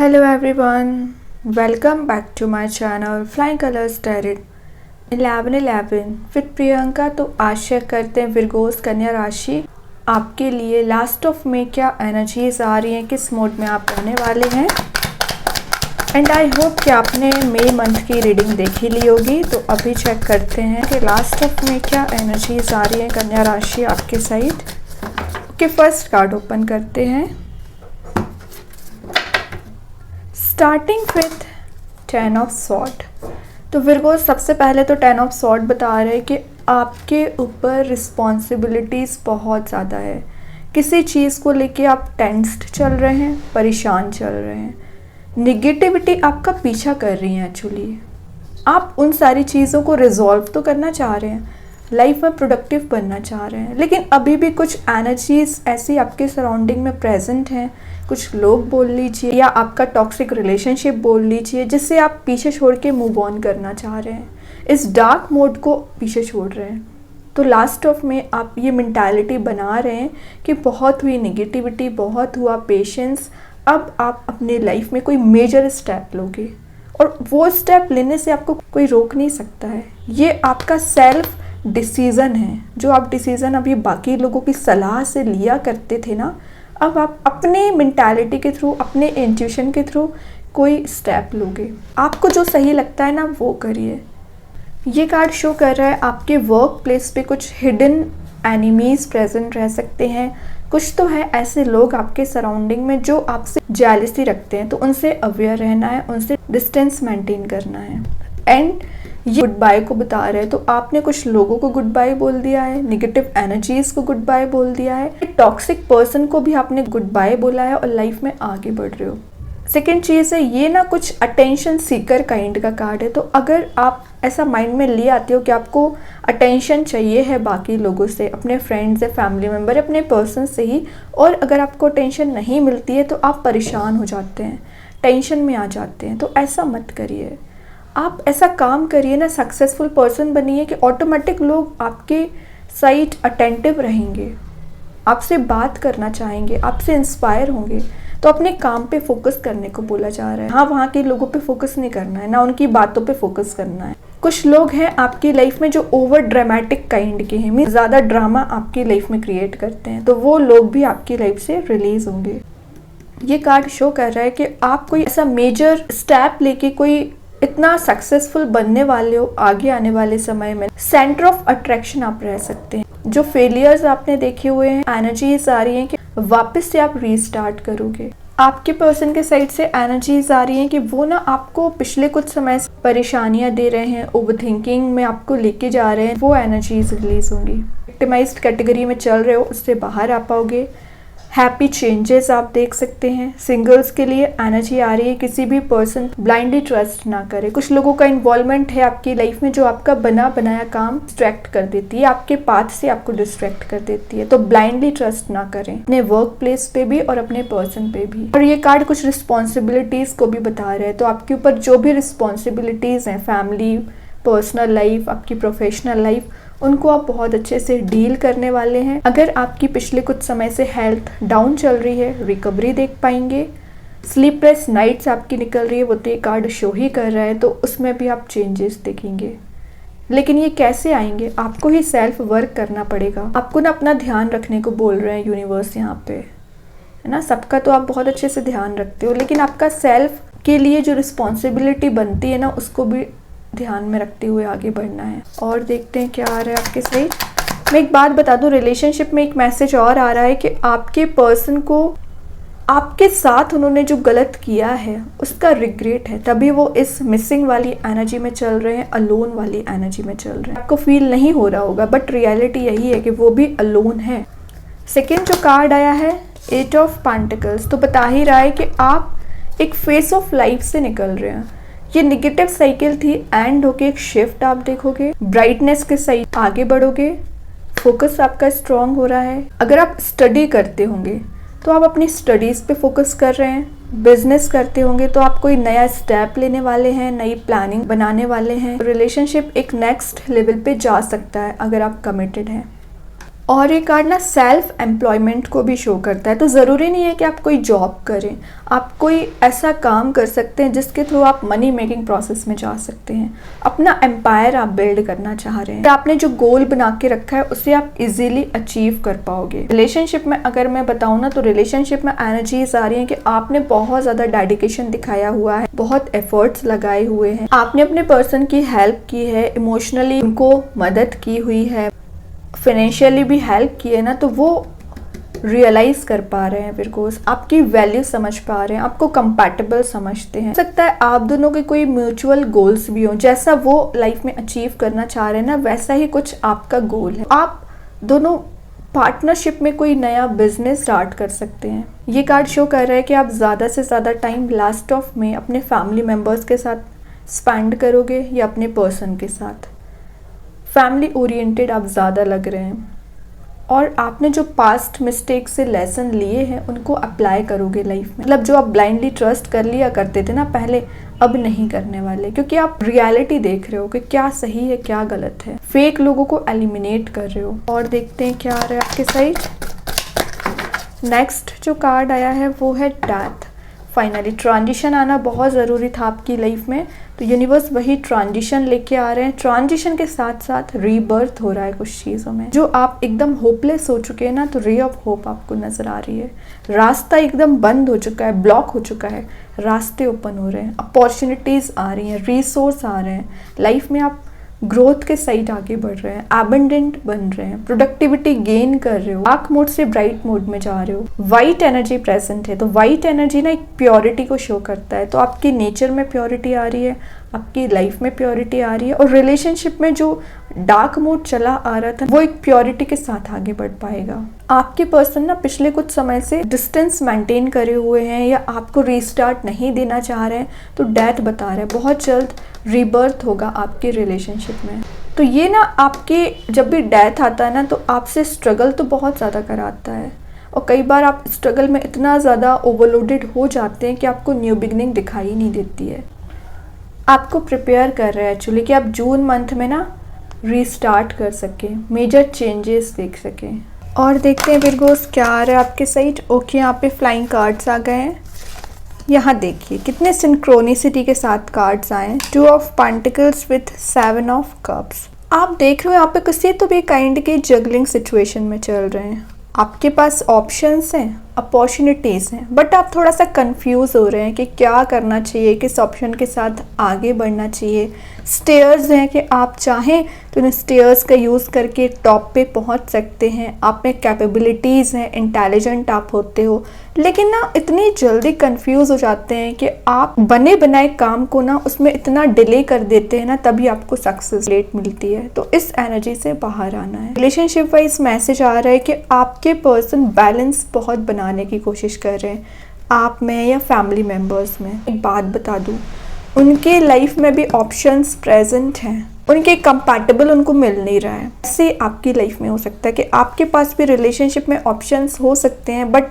Hello everyone, welcome back to my channel Flying Colors Tarot 1111 with Priyanka. तो आशा करते हैं विरगोस कन्या राशि आपके लिए लास्ट ऑफ में क्या एनर्जीज आ रही हैं, किस मोड में आप रहने वाले हैं। एंड आई होप कि आपने मई मंथ की रीडिंग देख ही ली होगी। तो अभी चेक करते हैं कि लास्ट ऑफ में क्या एनर्जीज आ रही हैं कन्या राशि आपके side. Okay, first card open करते हैं। Starting with 10 of sword. तो विरगो सबसे पहले तो 10 ऑफ सॉर्ड बता रहे हैं कि आपके ऊपर रिस्पॉन्सिबिलिटीज़ बहुत ज़्यादा है। किसी चीज़ को लेके आप टेंस्ड चल रहे हैं, परेशान चल रहे हैं, निगेटिविटी आपका पीछा कर रही है। एक्चुअली आप उन सारी चीज़ों को रिजॉल्व तो करना चाह रहे हैं, लाइफ में प्रोडक्टिव बनना चाह रहे हैं, लेकिन अभी भी कुछ एनर्जीज ऐसी आपके सराउंडिंग में प्रेजेंट हैं। कुछ लोग बोल लीजिए या आपका टॉक्सिक रिलेशनशिप बोल लीजिए, जिससे आप पीछे छोड़ के मूव ऑन करना चाह रहे हैं, इस डार्क मोड को पीछे छोड़ रहे हैं। तो लास्ट ऑफ में आप ये मेंटालिटी बना रहे हैं कि बहुत हुई नेगेटिविटी, बहुत हुआ पेशेंस, अब आप अपने लाइफ में कोई मेजर स्टेप लोगे और वो स्टेप लेने से आपको कोई रोक नहीं सकता है। ये आपका सेल्फ डिसीज़न है। जो आप डिसीज़न अभी बाकी लोगों की सलाह से लिया करते थे ना, अब आप अपने मेंटालिटी के थ्रू, अपने इंट्यूशन के थ्रू कोई स्टेप लोगे। आपको जो सही लगता है ना वो करिए। ये कार्ड शो कर रहा है आपके वर्क प्लेस पे कुछ हिडन एनिमीज प्रेजेंट रह सकते हैं। कुछ तो है ऐसे लोग आपके सराउंडिंग में जो आपसे जेलसी रखते हैं, तो उनसे अवेयर रहना है, उनसे डिस्टेंस मेंटेन करना है। एंड ये गुड बाय को बता रहे हैं, तो आपने कुछ लोगों को गुड बाय बोल दिया है, नेगेटिव एनर्जीज को गुड बाय बोल दिया है, टॉक्सिक पर्सन को भी आपने गुड बाय बोला है और लाइफ में आगे बढ़ रहे हो। सेकेंड चीज़ है, ये ना कुछ अटेंशन सीकर काइंड का कार्ड है। तो अगर आप ऐसा माइंड में ले आते हो कि आपको अटेंशन चाहिए है बाकी लोगों से, अपने फ्रेंड्स से, फैमिली मेम्बर, अपने पर्सन से ही, और अगर आपको अटेंशन नहीं मिलती है तो आप परेशान हो जाते हैं, टेंशन में आ जाते हैं। तो ऐसा मत करिए। आप ऐसा काम करिए ना, सक्सेसफुल पर्सन बनिए कि ऑटोमेटिक लोग आपके साइड अटेंटिव रहेंगे, आपसे बात करना चाहेंगे, आपसे इंस्पायर होंगे। तो अपने काम पे फोकस करने को बोला जा रहा है। हाँ, वहाँ के लोगों पे फोकस नहीं करना है, ना उनकी बातों पे फोकस करना है। कुछ लोग हैं आपकी लाइफ में जो ओवर ड्रामेटिक काइंड के हैं, ज़्यादा ड्रामा आपकी लाइफ में क्रिएट करते हैं, तो वो लोग भी आपकी लाइफ से रिलीज होंगे। ये कार्ड शो कर रहा है कि आप कोई ऐसा मेजर स्टेप लेके कोई इतना सक्सेसफुल बनने वाले हो आगे आने वाले समय में। सेंटर ऑफ अट्रैक्शन आप रह सकते हैं। जो फेलियर्स आपने देखे हुए हैं, एनर्जीज आ रही हैं कि वापस से आप रीस्टार्ट करोगे। आपके पर्सन के साइड से एनर्जीज आ रही हैं कि वो ना आपको पिछले कुछ समय से परेशानियां दे रहे हैं, ओवरथिंकिंग में आपको लेके जा रहे हैं, वो एनर्जीज रिलीज होंगी। विक्टिमाइज्ड कैटेगरी में चल रहे हो, उससे बाहर आ पाओगे। हैप्पी चेंजेस आप देख सकते हैं। सिंगल्स के लिए एनर्जी आ रही है, किसी भी पर्सन ब्लाइंडली ट्रस्ट ना करे। कुछ लोगों का इन्वॉल्वमेंट है आपकी लाइफ में जो आपका बना बनाया काम डिस्ट्रैक्ट कर देती है, आपके पाथ से आपको डिस्ट्रैक्ट कर देती है। तो ब्लाइंडली ट्रस्ट ना करें, अपने वर्क प्लेस पे भी और अपने पर्सन पे भी। और ये कार्ड कुछ रिस्पॉन्सिबिलिटीज को भी बता रहे हैं। तो आपके ऊपर जो भी रिस्पॉन्सिबिलिटीज हैं, फैमिली, पर्सनल लाइफ, आपकी प्रोफेशनल लाइफ, उनको आप बहुत अच्छे से डील करने वाले हैं। अगर आपकी पिछले कुछ समय से हेल्थ डाउन चल रही है, रिकवरी देख पाएंगे। स्लीपलेस नाइट्स आपकी निकल रही है, वो तो ये कार्ड शो ही कर रहा है, तो उसमें भी आप चेंजेस देखेंगे। लेकिन ये कैसे आएंगे? आपको ही सेल्फ वर्क करना पड़ेगा। आपको ना अपना ध्यान रखने को बोल रहे हैं यूनिवर्स यहाँ पे, है ना। सबका तो आप बहुत अच्छे से ध्यान रखते हो, लेकिन आपका सेल्फ के लिए जो रिस्पॉन्सिबिलिटी बनती है ना, उसको भी ध्यान में रखते हुए आगे बढ़ना है। और देखते हैं क्या आ रहा है आपके साइड। मैं एक बात बता दूं, रिलेशनशिप में एक मैसेज और आ रहा है कि आपके पर्सन को आपके साथ उन्होंने जो गलत किया है उसका रिग्रेट है, तभी वो इस मिसिंग वाली एनर्जी में चल रहे हैं, अलोन वाली एनर्जी में चल रहे हैं। आपको फील नहीं हो रहा होगा, बट रियलिटी यही है कि वो भी अलोन है। सेकेंड जो कार्ड आया है, 8 ऑफ पेंटिकल्स, तो बता ही रहा है कि आप एक फेस ऑफ लाइफ से निकल रहे हैं। ये नेगेटिव साइकिल थी, एंड होके एक शिफ्ट आप देखोगे, ब्राइटनेस के साइड आगे बढ़ोगे, फोकस आपका स्ट्रांग हो रहा है। अगर आप स्टडी करते होंगे तो आप अपनी स्टडीज़ पे फोकस कर रहे हैं। बिजनेस करते होंगे तो आप कोई नया स्टेप लेने वाले हैं, नई प्लानिंग बनाने वाले हैं। रिलेशनशिप एक नेक्स्ट लेवल पे जा सकता है अगर आप कमिटेड हैं। और ये कार्ड ना सेल्फ एम्प्लॉयमेंट को भी शो करता है। तो ज़रूरी नहीं है कि आप कोई जॉब करें, आप कोई ऐसा काम कर सकते हैं जिसके थ्रू आप मनी मेकिंग प्रोसेस में जा सकते हैं। अपना एम्पायर आप बिल्ड करना चाह रहे हैं, आपने जो गोल बना के रखा है उसे आप इजीली अचीव कर पाओगे। रिलेशनशिप में अगर मैं बताऊँ ना, तो रिलेशनशिप में एनर्जीज आ रही हैं कि आपने बहुत ज़्यादा डेडिकेशन दिखाया हुआ है, बहुत एफर्ट्स लगाए हुए हैं, आपने अपने पर्सन की हेल्प की है, इमोशनली उनको मदद की हुई है, फाइनेंशियली भी हेल्प की है ना, तो वो रियलाइज कर पा रहे हैं विर्गोस, आपकी वैल्यू समझ पा रहे हैं, आपको कंपैटिबल समझते हैं। हो सकता है आप दोनों के कोई म्यूचुअल गोल्स भी हों, जैसा वो लाइफ में अचीव करना चाह रहे हैं ना, वैसा ही कुछ आपका गोल है। आप दोनों पार्टनरशिप में कोई नया बिजनेस स्टार्ट कर सकते हैं। ये कार्ड शो कर रहा है कि आप ज़्यादा से ज़्यादा टाइम लास्ट ऑफ में अपने फैमिली मेम्बर्स के साथ स्पेंड करोगे या अपने पर्सन के साथ। फैमिली ओरिएंटेड आप ज़्यादा लग रहे हैं और आपने जो पास्ट मिस्टेक से लेसन लिए हैं उनको अप्लाई करोगे लाइफ में। मतलब जो आप ब्लाइंडली ट्रस्ट कर लिया करते थे ना पहले, अब नहीं करने वाले, क्योंकि आप रियलिटी देख रहे हो कि क्या सही है क्या गलत है। फेक लोगों को एलिमिनेट कर रहे हो। और देखते हैं क्या आ रहा है आपके साइड। नेक्स्ट जो कार्ड आया है वो है डेथ। फाइनली ट्रांजिशन आना बहुत ज़रूरी था आपकी लाइफ में, तो यूनिवर्स वही ट्रांजिशन लेके आ रहे हैं। ट्रांजिशन के साथ साथ रीबर्थ हो रहा है कुछ चीज़ों में। जो आप एकदम होपलेस हो चुके हैं ना, तो रे ऑफ होप आपको नज़र आ रही है। रास्ता एकदम बंद हो चुका है, ब्लॉक हो चुका है, रास्ते ओपन हो रहे हैं, अपॉर्चुनिटीज़ आ रही हैं, रिसोर्स आ रहे हैं। लाइफ में आप ग्रोथ के साइड आगे बढ़ रहे हैं, एबंडेंट बन रहे हैं, प्रोडक्टिविटी गेन कर रहे हो, डार्क मोड से ब्राइट मोड में जा रहे हो। वाइट एनर्जी प्रेजेंट है, तो वाइट एनर्जी ना एक प्योरिटी को शो करता है। तो आपकी नेचर में प्योरिटी आ रही है, आपकी लाइफ में प्योरिटी आ रही है, और रिलेशनशिप में जो डार्क मोड चला आ रहा था वो एक प्योरिटी के साथ आगे बढ़ पाएगा। आपके पर्सन ना पिछले कुछ समय से डिस्टेंस मेंटेन करे हुए हैं या आपको रीस्टार्ट नहीं देना चाह रहे हैं, तो डेथ बता रहे हैं बहुत जल्द रीबर्थ होगा आपके रिलेशनशिप में। तो ये ना आपके जब भी डेथ आता है ना, तो आपसे स्ट्रगल तो बहुत ज़्यादा कराता है, और कई बार आप स्ट्रगल में इतना ज़्यादा ओवरलोडेड हो जाते हैं कि आपको न्यू बिगनिंग दिखाई नहीं देती है। आपको प्रिपेयर कर रहे हैं एक्चुअली कि आप जून मंथ में ना रीस्टार्ट कर सकें, मेजर चेंजेस देख सकें। और देखते हैं विर्गोस क्या आ रहा है आपके साइड। ओके, यहाँ पे फ्लाइंग कार्ड्स आ गए हैं। यहाँ देखिए कितने सिंक्रोनिसिटी के साथ कार्ड्स आए हैं। 2 of pentacles with 7 of cups. आप देख रहे हो यहाँ पे किसी तो भी काइंड के जगलिंग सिचुएशन में चल रहे हैं। आपके पास ऑप्शंस हैं, अपॉर्चुनिटीज़ हैं, बट आप थोड़ा सा कंफ्यूज हो रहे हैं कि क्या करना चाहिए, किस ऑप्शन के साथ आगे बढ़ना चाहिए। स्टेयर्स हैं कि आप चाहें तो इन स्टेयर्स का यूज़ करके टॉप पे पहुंच सकते हैं। आप में कैपेबिलिटीज़ हैं, इंटेलिजेंट आप होते हो, लेकिन ना इतनी जल्दी कंफ्यूज हो जाते हैं कि आप बने बनाए काम को ना उसमें इतना डिले कर देते हैं ना, तभी आपको सक्सेस लेट मिलती है। तो इस एनर्जी से बाहर आना है। रिलेशनशिप वाइज मैसेज आ रहा है कि आपके पर्सन बैलेंस बहुत बनाने की कोशिश कर रहे हैं, आप में या फैमिली मेम्बर्स में। एक बात बता दूँ, उनके लाइफ में भी ऑप्शंस प्रेजेंट हैं, उनके कंपैटिबल उनको मिल नहीं रहा है। ऐसे आपकी लाइफ में हो सकता है कि आपके पास भी रिलेशनशिप में ऑप्शंस हो सकते हैं, बट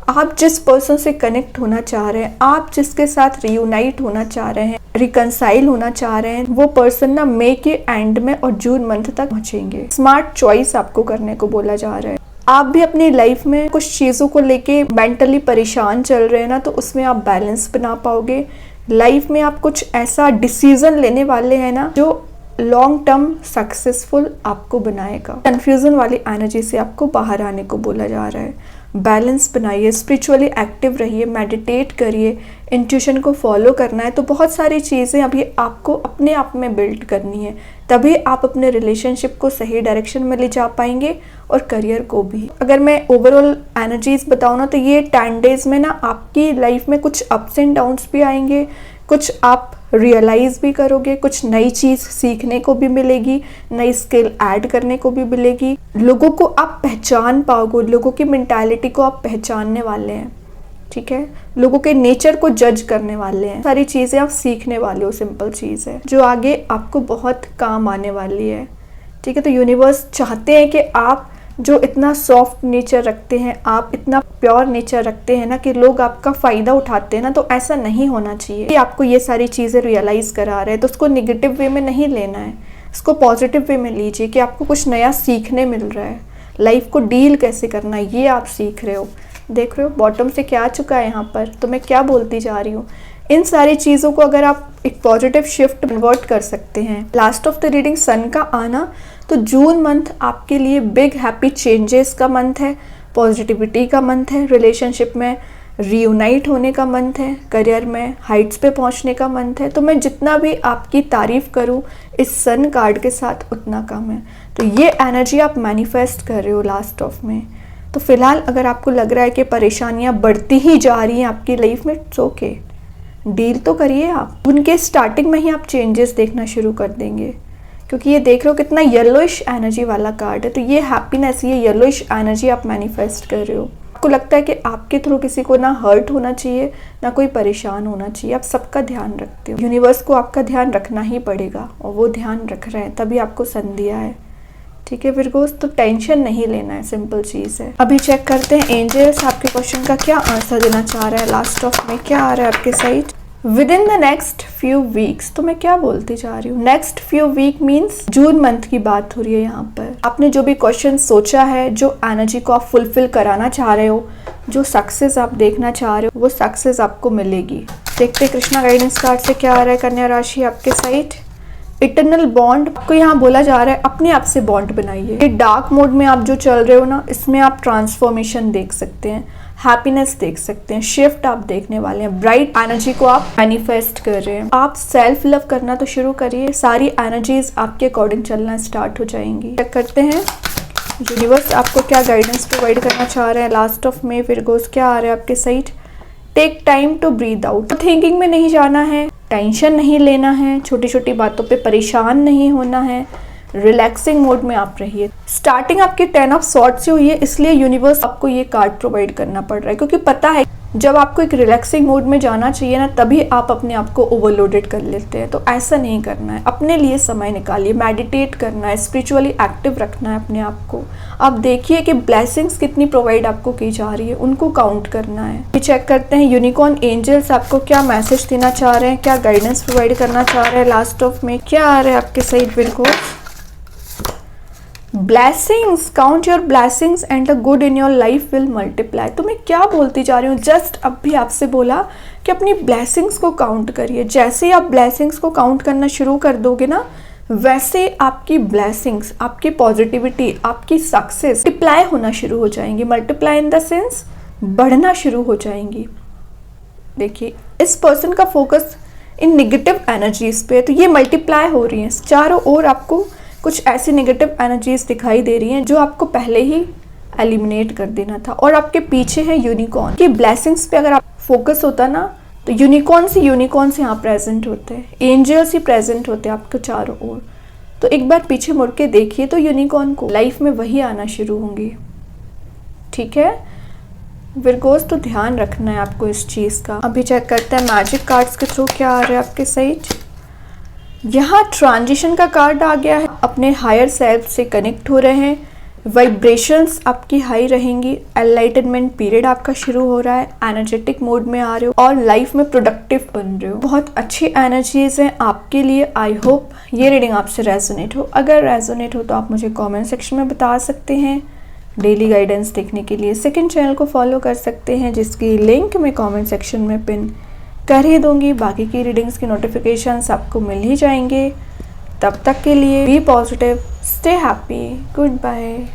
आप जिस पर्सन से कनेक्ट होना चाह रहे हैं, आप जिसके साथ रियूनाइट होना चाह रहे हैं, रिकनसाइल होना चाह रहे हैं, वो पर्सन ना मई के एंड में और जून मंथ तक पहुंचेंगे। स्मार्ट चॉइस आपको करने को बोला जा रहा है। आप भी अपनी लाइफ में कुछ चीज़ों को लेके मेंटली परेशान चल रहे हैं ना, तो उसमें आप बैलेंस बना पाओगे। लाइफ में आप कुछ ऐसा डिसीजन लेने वाले हैं ना जो लॉन्ग टर्म सक्सेसफुल आपको बनाएगा। कंफ्यूजन वाली एनर्जी से आपको बाहर आने को बोला जा रहा है। बैलेंस बनाइए, स्पिरिचुअली एक्टिव रहिए, मेडिटेट करिए, इंट्यूशन को फॉलो करना है। तो बहुत सारी चीज़ें अभी आपको अपने आप में बिल्ड करनी है, तभी आप अपने रिलेशनशिप को सही डायरेक्शन में ले जा पाएंगे और करियर को भी। अगर मैं ओवरऑल एनर्जीज बताऊँ ना, तो ये 10 डेज में ना आपकी लाइफ में कुछ अप्स एंड डाउन्स भी आएंगे, कुछ आप रियलाइज़ भी करोगे, कुछ नई चीज़ सीखने को भी मिलेगी, नई स्किल ऐड करने को भी मिलेगी। लोगों को आप पहचान पाओगे, लोगों की मेंटालिटी को आप पहचानने वाले हैं, ठीक है, लोगों के नेचर को जज करने वाले हैं। सारी चीज़ें आप सीखने वाले हो। सिंपल चीज़ है जो आगे आपको बहुत काम आने वाली है, ठीक है। तो यूनिवर्स चाहते हैं कि आप जो इतना सॉफ्ट नेचर रखते हैं, आप इतना प्योर नेचर रखते हैं ना कि लोग आपका फ़ायदा उठाते हैं ना, तो ऐसा नहीं होना चाहिए। कि आपको ये सारी चीज़ें रियलाइज़ करा रहे हैं, तो उसको नेगेटिव वे में नहीं लेना है, इसको पॉजिटिव वे में लीजिए कि आपको कुछ नया सीखने मिल रहा है। लाइफ को डील कैसे करना है ये आप सीख रहे हो। देख रहे हो बॉटम से क्या आ चुका है यहाँ पर, तो मैं क्या बोलती जा रही हूँ। इन सारी चीज़ों को अगर आप एक पॉजिटिव शिफ्ट कन्वर्ट कर सकते हैं। लास्ट ऑफ द रीडिंग सन का आना, तो जून मंथ आपके लिए बिग हैप्पी चेंजेस का मंथ है, पॉजिटिविटी का मंथ है, रिलेशनशिप में रीयूनाइट होने का मंथ है, करियर में हाइट्स पे पहुंचने का मंथ है। तो मैं जितना भी आपकी तारीफ करूं इस सन कार्ड के साथ उतना कम है। तो ये एनर्जी आप मैनिफेस्ट कर रहे हो लास्ट ऑफ में। तो फिलहाल अगर आपको लग रहा है कि परेशानियां बढ़ती ही जा रही हैं आपकी लाइफ में, इट्स ओके, डील तो करिए आप। उनके स्टार्टिंग में ही आप चेंजेस देखना शुरू कर देंगे, क्योंकि ये देख रहे हो कितना येलोइश एनर्जी वाला कार्ड है। तो ये हैप्पीनेस, ये येलोइश एनर्जी आप मैनिफेस्ट कर रहे हो। आपको लगता है कि आपके थ्रू किसी को ना हर्ट होना चाहिए, ना कोई परेशान होना चाहिए। आप सबका ध्यान रखते हो, यूनिवर्स को आपका ध्यान रखना ही पड़ेगा और वो ध्यान रख रहे हैं, तभी आपको सन दिया है। ठीक है विरगोस, तो टेंशन नहीं लेना है, सिंपल चीज़ है। अभी चेक करते हैं एंजल्स आपके क्वेश्चन का क्या आंसर देना चाह रहा है। लास्ट ऑफ में क्या आ रहा है आपके side, within the next few weeks. तो मैं क्या बोलती जा रही हूँ, next few week means June month की बात हो रही है यहाँ पर। आपने जो भी क्वेश्चन सोचा है, जो एनर्जी को आप फुलफिल कराना चाह रहे हो, जो सक्सेस आप देखना चाह रहे हो, वो सक्सेस आपको मिलेगी। देखते कृष्णा गाइडेंस कार्ड से क्या आ रहा है कन्या राशि आपके साइड। इटर्नल बॉन्ड आपको यहाँ बोला जा रहा है, अपने आप से बॉन्ड बनाइए। ये डार्क मोड में आप जो चल रहे हो ना, इसमें आप ट्रांसफॉर्मेशन देख सकते हैं, हैप्पीनेस देख सकते हैं, शिफ्ट आप देखने वाले हैं, ब्राइट एनर्जी को आप मैनिफेस्ट कर रहे हैं। आप सेल्फ लव करना तो शुरू करिए, सारी एनर्जीज आपके अकॉर्डिंग चलना स्टार्ट हो जाएंगी। चेक करते हैं यूनिवर्स आपको क्या गाइडेंस प्रोवाइड करना चाह रहे हैं। लास्ट ऑफ में विरगोस क्या आ रहा है आपके side, take time to breathe out. Thinking में नहीं जाना है, टेंशन नहीं लेना है, छोटी छोटी बातों पे परेशान नहीं होना है, रिलैक्सिंग मोड में आप रहिए। स्टार्टिंग आपकी 10 ऑफ सॉर्ड से हुई है, इसलिए यूनिवर्स आपको ये कार्ड प्रोवाइड करना पड़ रहा है, क्योंकि पता है जब आपको एक रिलैक्सिंग मोड में जाना चाहिए ना, तभी आप अपने आप को ओवरलोडेड कर लेते हैं। तो ऐसा नहीं करना है, अपने लिए समय निकालिए, मेडिटेट करना है, स्पिरिचुअली एक्टिव रखना है अपने आप को। आप देखिए कि ब्लेसिंग्स कितनी प्रोवाइड आपको की जा रही है, उनको काउंट करना है। ये चेक करते हैं यूनिकॉर्न एंजल्स आपको क्या मैसेज देना चाह रहे हैं, क्या गाइडेंस प्रोवाइड करना चाह रहे हैं। लास्ट ऑफ में क्या आ रहा है आपके साइड बिल्कुल, blessings, count your blessings and the good in your life will multiply. तो मैं क्या बोलती जा रही हूँ, जस्ट अब भी आपसे बोला कि अपनी ब्लेसिंग्स को काउंट करिए। जैसे ही आप ब्लेसिंग्स को काउंट करना शुरू कर दोगे ना, वैसे आपकी ब्लेसिंग्स, आपकी पॉजिटिविटी, आपकी सक्सेस मल्टीप्लाई होना शुरू हो जाएंगी। मल्टीप्लाई इन द सेंस बढ़ना शुरू हो जाएंगी। देखिए इस पर्सन का फोकस इन नेगेटिव एनर्जीज पे है, तो ये मल्टीप्लाई हो रही हैं चारों ओर। आपको कुछ ऐसी नेगेटिव एनर्जीज दिखाई दे रही हैं जो आपको पहले ही एलिमिनेट कर देना था, और आपके पीछे है यूनिकॉर्न की ब्लेसिंग्स पे अगर आप फोकस होता ना, तो यूनिकॉर्न्स यहाँ प्रेजेंट होते हैं, एंजल्स ही प्रेजेंट होते हैं आपको चारों ओर। तो एक बार पीछे मुड़ के देखिए तो यूनिकॉर्न को लाइफ में वही आना शुरू होंगी। ठीक है विरगोस, तो ध्यान रखना है आपको इस चीज़ का। अभी चेक करते हैं मैजिक कार्ड्स के थ्रू क्या आ रहा है आपके साइड। यहाँ ट्रांजिशन का कार्ड आ गया है, अपने हायर सेल्फ से कनेक्ट हो रहे हैं, वाइब्रेशंस आपकी हाई रहेंगी, एनलाइटनमेंट पीरियड आपका शुरू हो रहा है, एनर्जेटिक मोड में आ रहे हो और लाइफ में प्रोडक्टिव बन रहे हो। बहुत अच्छी एनर्जीज हैं आपके लिए। आई होप ये रीडिंग आपसे रेजोनेट हो। अगर रेजोनेट हो तो आप मुझे कमेंट सेक्शन में बता सकते हैं। डेली गाइडेंस देखने के लिए सेकंड चैनल को फॉलो कर सकते हैं, जिसकी लिंक मैं कमेंट सेक्शन में पिन कर ही दूंगी। बाकी की रीडिंग्स की नोटिफिकेशंस आपको मिल ही जाएंगे। तब तक के लिए be positive, stay happy, good bye.